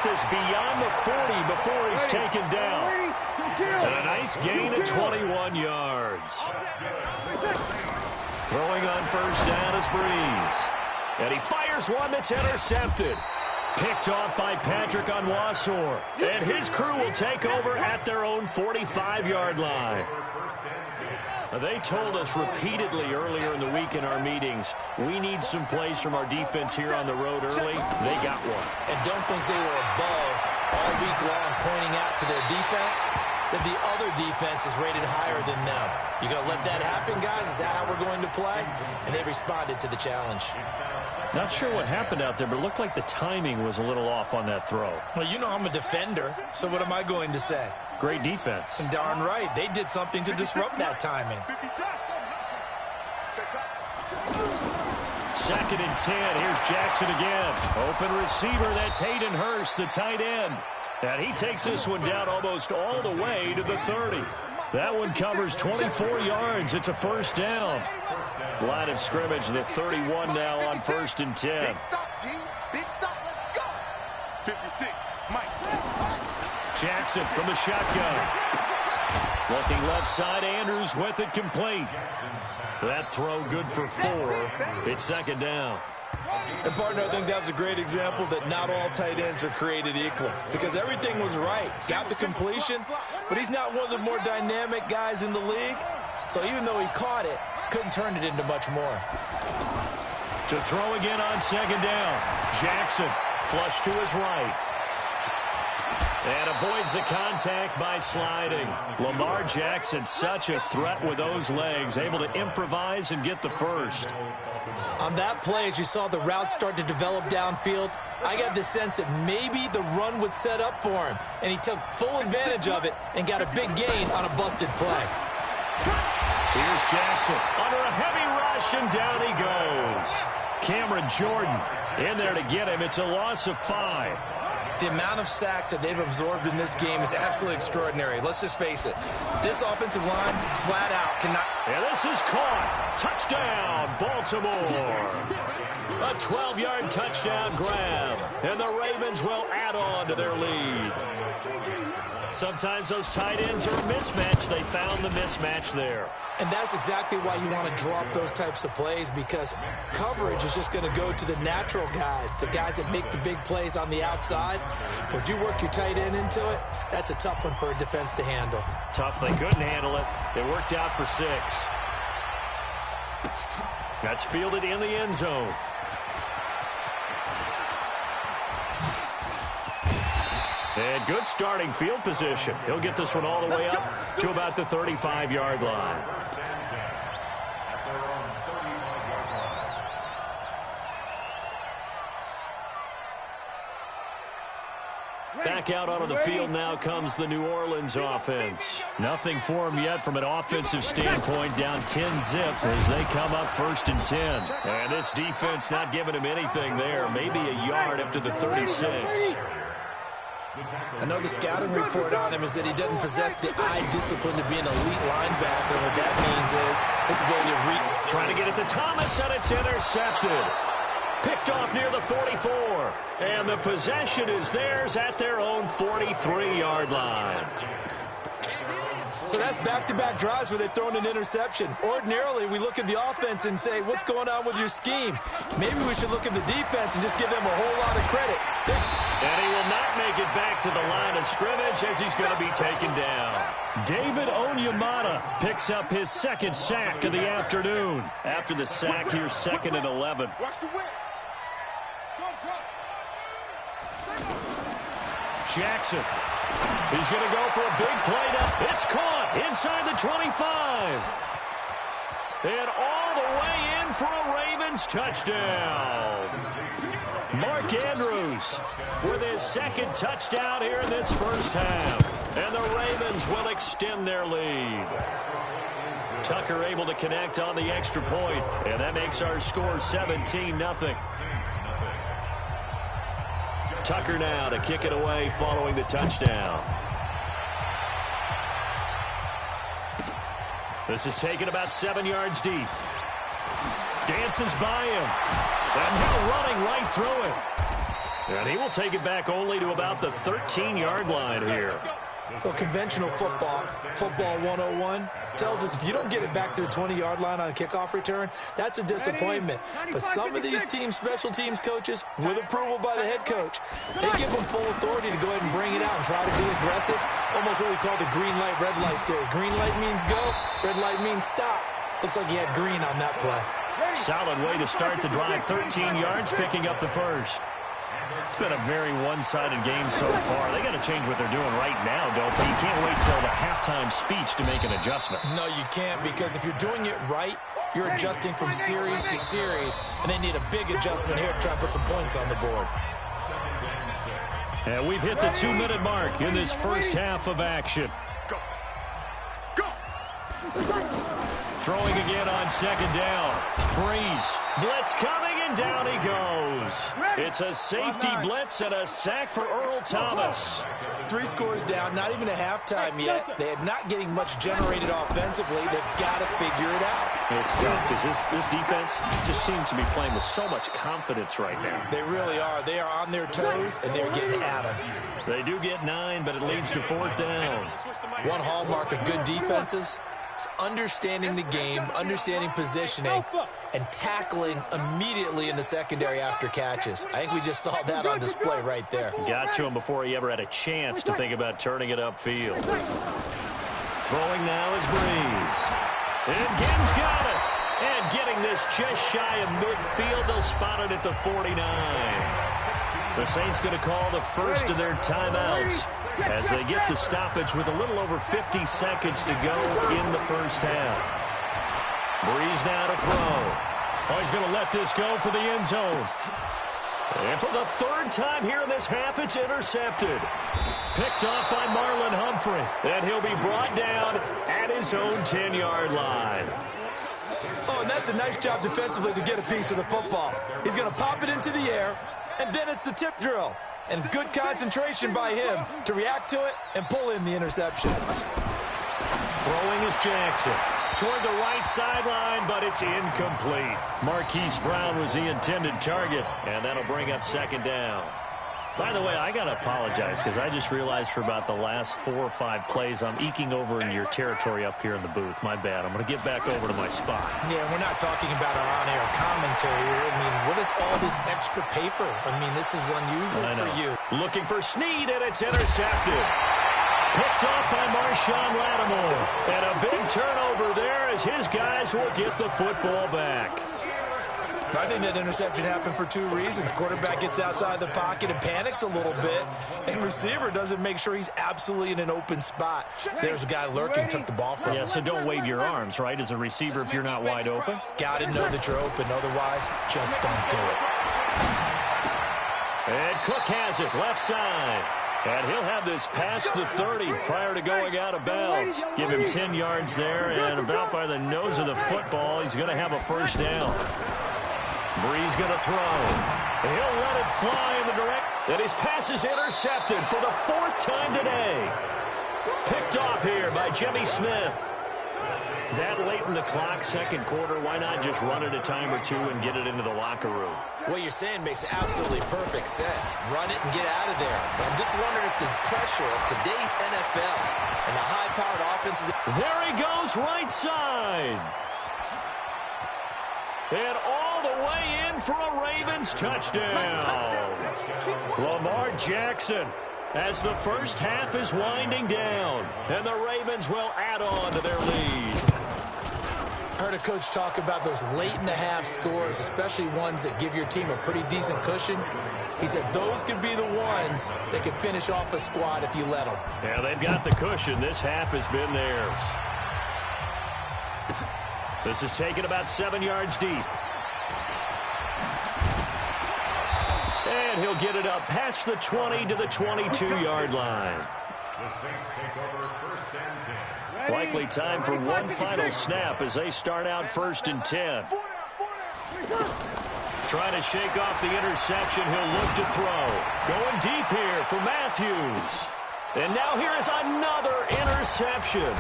this beyond the 40 before he's taken down. And a nice gain at 21 yards. Throwing on first down is Breeze. And he fires one that's intercepted. Picked off by Patrick Onwuasor. And his crew will take over at their own 45-yard line. They told us repeatedly earlier in the week in our meetings, we need some plays from our defense here on the road early. They got one. And don't think they were above all week long pointing out to their defense that the other defense is rated higher than them. You going to let that happen, guys? Is that how we're going to play? And they responded to the challenge. Not sure what happened out there, but it looked like the timing was a little off on that throw. Well, you know I'm a defender, so what am I going to say? Great defense. And darn right. They did something to disrupt that timing. 2nd and 10. Here's Jackson again. Open receiver. That's Hayden Hurst, the tight end. And he takes this one down almost all the way to the 30. That one covers 24 yards. It's a first down. Line of scrimmage, the 31 now on 1st and 10. Big stop, G. Big stop. Let's go. 56. Mike. Jackson from the shotgun. Looking left side, Andrews with it complete. That throw good for 4. It's 2nd down. And, partner, I think that was a great example that not all tight ends are created equal. Because everything was right. Got the completion, but he's not one of the more dynamic guys in the league. So even though he caught it, couldn't turn it into much more. To throw again on 2nd down. Jackson flush to his right. And avoids the contact by sliding. Lamar Jackson, such a threat with those legs, able to improvise and get the first. On that play, as you saw the route start to develop downfield, I got the sense that maybe the run would set up for him. And he took full advantage of it and got a big gain on a busted play. Here's Jackson under a heavy rush, and down he goes. Cameron Jordan in there to get him. It's a loss of 5. The amount of sacks that they've absorbed in this game is absolutely extraordinary. Let's just face it. This offensive line, flat out, cannot... And this is caught. Touchdown, Baltimore. A 12-yard touchdown grab. And the Ravens will add on to their lead. Sometimes those tight ends are a mismatch. They found the mismatch there. And that's exactly why you want to draw up those types of plays, because coverage is just going to go to the natural guys, the guys that make the big plays on the outside. But if you work your tight end into it, that's a tough one for a defense to handle. Tough. They couldn't handle it. It worked out for 6. That's fielded in the end zone. And good starting field position. He'll get this one all the way up to about the 35-yard line. Back out onto the field now comes the New Orleans offense. Nothing for them yet from an offensive standpoint, down 10-zip as they come up 1st and 10. And this defense not giving him anything there, maybe a yard up to the 36. I know the scouting report on him is that he doesn't possess the eye discipline to be an elite linebacker. What that means is his ability to read. Trying to get it to Thomas, and it's intercepted. Picked off near the 44. And the possession is theirs at their own 43-yard line. So that's back-to-back drives where they've thrown an interception. Ordinarily, we look at the offense and say, what's going on with your scheme? Maybe we should look at the defense and just give them a whole lot of credit. And he will not make it back to the line of scrimmage as he's going to be taken down. David Onyemata picks up his 2nd sack of the afternoon. After the sack, here's 2nd and 11. Jackson. He's going to go for a big play now. It's caught inside the 25. And all the way in for a Ravens touchdown. Mark Andrews with his 2nd touchdown here in this first half. And the Ravens will extend their lead. Tucker able to connect on the extra point, and that makes our score 17-0. Tucker now to kick it away following the touchdown. This is taken about 7 yards deep. Dances by him. And now running right through it. And he will take it back only to about the 13-yard line here. So conventional football 101, tells us if you don't get it back to the 20-yard line on a kickoff return, that's a disappointment. But some of these teams, special teams coaches, with approval by the head coach, they give them full authority to go ahead and bring it out and try to be aggressive. Almost what we call the green light, red light theory. Green light means go, red light means stop. Looks like he had green on that play. Solid way to start the drive, 13 yards, picking up the first. It's been a very one-sided game so far. They got to change what they're doing right now, don't they? You can't wait till the halftime speech to make an adjustment. No, you can't, because if you're doing it right, you're adjusting from series to series, and they need a big adjustment here to try to put some points on the board. And we've hit the 2-minute mark in this first half of action. Throwing again on second down. Breeze. Blitz coming, and down he goes. It's a safety blitz and a sack for Earl Thomas. 3 scores down, not even a halftime yet. They are not getting much generated offensively. They've got to figure it out. It's tough because this defense just seems to be playing with so much confidence right now. They really are. They are on their toes, and they're getting at them. They do get 9, but it leads to 4th down. One hallmark of good defenses is understanding the game, understanding positioning, and tackling immediately in the secondary after catches. I think we just saw that on display right there. Got to him before he ever had a chance to think about turning it upfield. Throwing now is Breeze. And Gibbs got it. And getting this just shy of midfield, they'll spot it at the 49. The Saints going to call the first of their timeouts as they get the stoppage with a little over 50 seconds to go in the first half. Breeze now to throw. Oh, he's going to let this go for the end zone. And for the 3rd time here in this half, it's intercepted. Picked off by Marlon Humphrey. And he'll be brought down at his own 10-yard line. Oh, and that's a nice job defensively to get a piece of the football. He's going to pop it into the air, and then it's the tip drill. And good concentration by him to react to it and pull in the interception. Throwing is Jackson. Toward the right sideline, but it's incomplete. Marquise Brown was the intended target, and that'll bring up 2nd down. By the way, I got to apologize because I just realized for about the last 4 or 5 plays, I'm eking over into your territory up here in the booth. My bad. I'm going to get back over to my spot. Yeah, we're not talking about our on-air commentary here. I mean, what is all this extra paper? I mean, this is unusual for you. Looking for Snead, and it's intercepted. Picked off by Marshawn Lattimore. And a big turnover there as his guys will get the football back. I think that interception happened for 2 reasons. Quarterback gets outside the pocket and panics a little bit, and receiver doesn't make sure he's absolutely in an open spot. So there's a guy lurking, took the ball from him. Yeah, so don't wave your arms, right, as a receiver if you're not wide open? Got to know that you're open. Otherwise, just don't do it. And Cook has it, left side. And he'll have this past the 30 prior to going out of bounds. Give him 10 yards there, and about by the nose of the football, he's going to have a 1st down. Breeze going to throw. He'll let it fly in the direction. And his pass is intercepted for the 4th time today. Picked off here by Jimmy Smith. That late in the clock, 2nd quarter, why not just run it a time or 2 and get it into the locker room? What you're saying makes absolutely perfect sense. Run it and get out of there. But I'm just wondering if the pressure of today's NFL and the high-powered offenses... There he goes, right side. And all the way in for a Ravens touchdown. Lamar Jackson, as the first half is winding down, and the Ravens will add on to their lead. I heard a coach talk about those late-in-the-half scores, especially ones that give your team a pretty decent cushion. He said those could be the ones that can finish off a squad if you let them. Yeah, they've got the cushion. This half has been theirs. This is taken about 7 yards deep. And he'll get it up past the 20 to the 22-yard line. The Saints take over 1st and 10. Likely time for one final snap as they start out 1st and 10. Trying to shake off the interception. He'll look to throw. Going deep here for Matthews. And now here is another interception.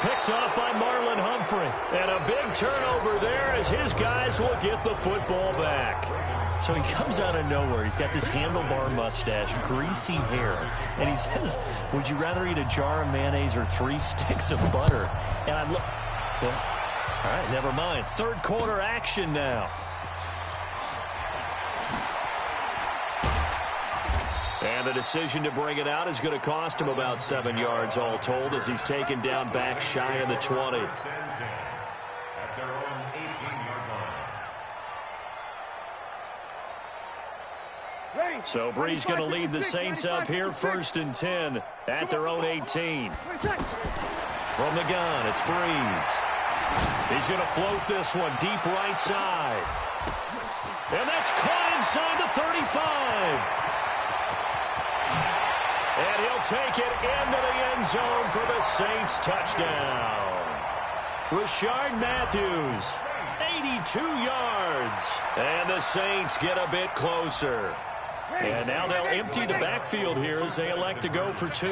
picked off by Marlon Humphrey. And a big turnover there as his guys will get the football back. So he comes out of nowhere. He's got this handlebar mustache, greasy hair. And he says, would you rather eat a jar of mayonnaise or 3 sticks of butter? And I'm looking. Well, all right, never mind. Third quarter action now. And the decision to bring it out is going to cost him about 7 yards all told as he's taken down back shy of the 20. At their own 18-yard line. So Bree's going to lead the Saints up here 1st and 10 at their own 18. From the gun, it's Breeze. He's going to float this one deep right side. And that's caught inside the 35. And he'll take it into the end zone for the Saints touchdown. Rashard Matthews, 82 yards. And the Saints get a bit closer. And now they'll empty the backfield here as they elect to go for 2.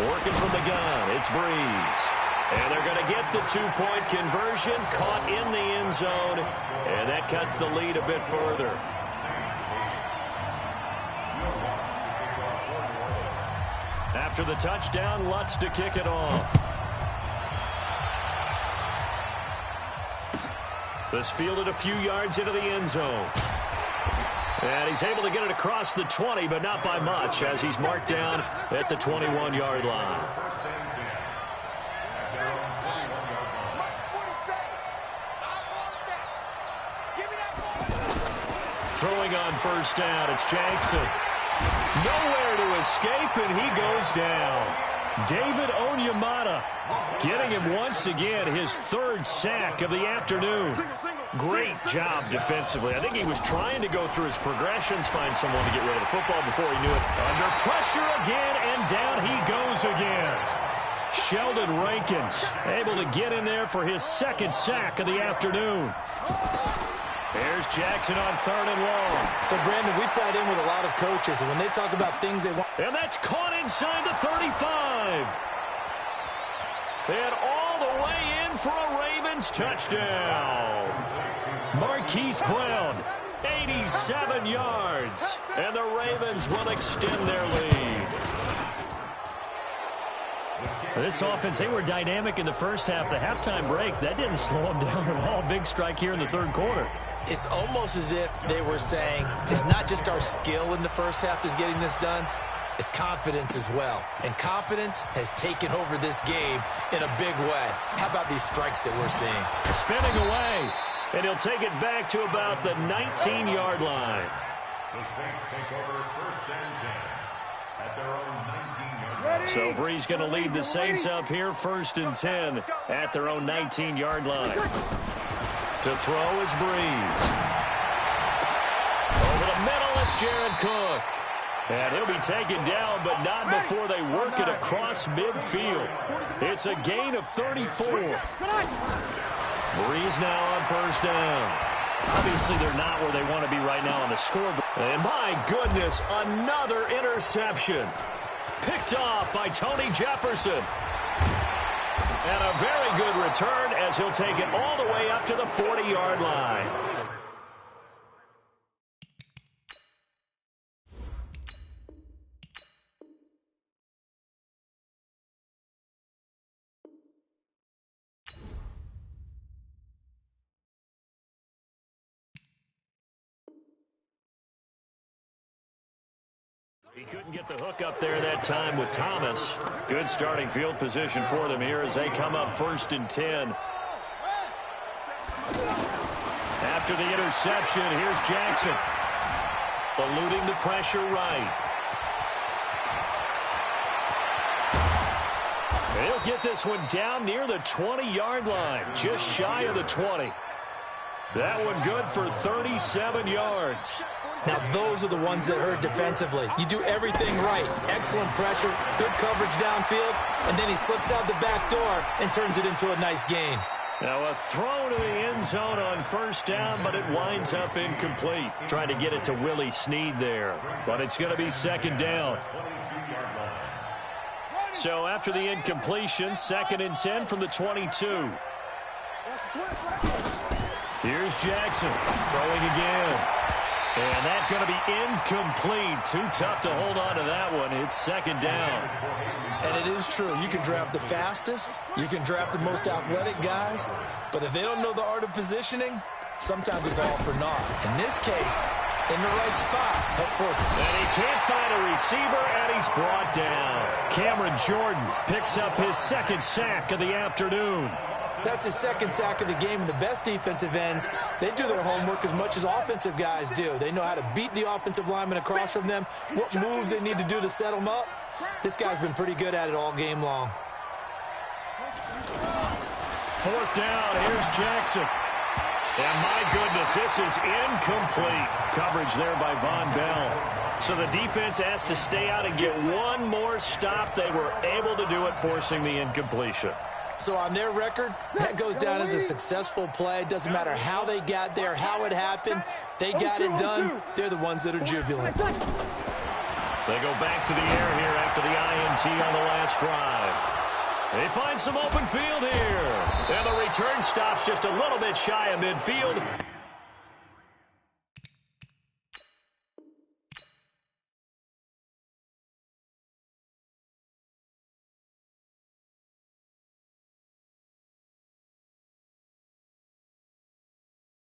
Working from the gun, it's Breeze. And they're going to get the 2-point conversion, caught in the end zone. And that cuts the lead a bit further. After the touchdown, Lutz to kick it off. This fielded a few yards into the end zone. And he's able to get it across the 20, but not by much, as he's marked down at the 21-yard line. Throwing on 1st down, it's Jackson. Nowhere to escape, and he goes down. David Onyemata getting him once again his 3rd sack of the afternoon. Great job defensively. I think he was trying to go through his progressions, find someone to get rid of the football before he knew it. Under pressure again, and down he goes again. Sheldon Rankins able to get in there for his 2nd sack of the afternoon. There's Jackson on 3rd and long. So, Brandon, we sat in with a lot of coaches, and when they talk about things they want... And that's caught inside the 35. And all the way in for a Ravens touchdown. Marquise Brown, 87 yards. And the Ravens will extend their lead. This offense, they were dynamic in the first half. The halftime break, that didn't slow them down at all. Big strike here in the 3rd quarter. It's almost as if they were saying, it's not just our skill in the first half that's getting this done, it's confidence as well. And confidence has taken over this game in a big way. How about these strikes that we're seeing? Spinning away, and he'll take it back to about the 19-yard line. The Saints take over 1st and 10 at their own 19-yard line. So Bree's going to lead the Saints up here 1st and 10 at their own 19-yard line. To throw is Breeze. Over the middle, it's Jared Cook. And he'll be taken down, but not before they work it across midfield. It's a gain of 34. Breeze now on 1st down. Obviously, they're not where they want to be right now on the scoreboard. And my goodness, another interception. Picked off by Tony Jefferson. And a very good return as he'll take it all the way up to the 40-yard line. He couldn't get the hook up there that time with Thomas. Good starting field position for them here as they come up 1st and 10. After the interception, here's Jackson. Eluding the pressure right. He'll get this one down near the 20-yard line, just shy of the 20. That one good for 37 yards. Now, those are the ones that hurt defensively. You do everything right. Excellent pressure, good coverage downfield, and then he slips out the back door and turns it into a nice gain. Now a throw to the end zone on 1st down, but it winds up incomplete. Trying to get it to Willie Snead there, but it's going to be 2nd down. So after the incompletion, 2nd and 10 from the 22. Here's Jackson throwing again. And that's going to be incomplete. Too tough to hold on to that one. It's 2nd down. And it is true. You can draft the fastest. You can draft the most athletic guys. But if they don't know the art of positioning, sometimes it's all for naught. In this case, in the right spot, help force it. And he can't find a receiver, and he's brought down. Cameron Jordan picks up his 2nd sack of the afternoon. That's his 2nd sack of the game, and the best defensive ends, they do their homework as much as offensive guys do. They know how to beat the offensive lineman across from them, what moves they need to do to set them up. This guy's been pretty good at it all game long. 4th down, here's Jackson. And my goodness, this is incomplete. Coverage there by Von Bell. So the defense has to stay out and get one more stop. They were able to do it, forcing the incompletion. So on their record, that goes down as a successful play. It doesn't matter how they got there, how it happened. They got it done. They're the ones that are jubilant. They go back to the air here after the INT on the last drive. They find some open field here. And the return stops just a little bit shy of midfield.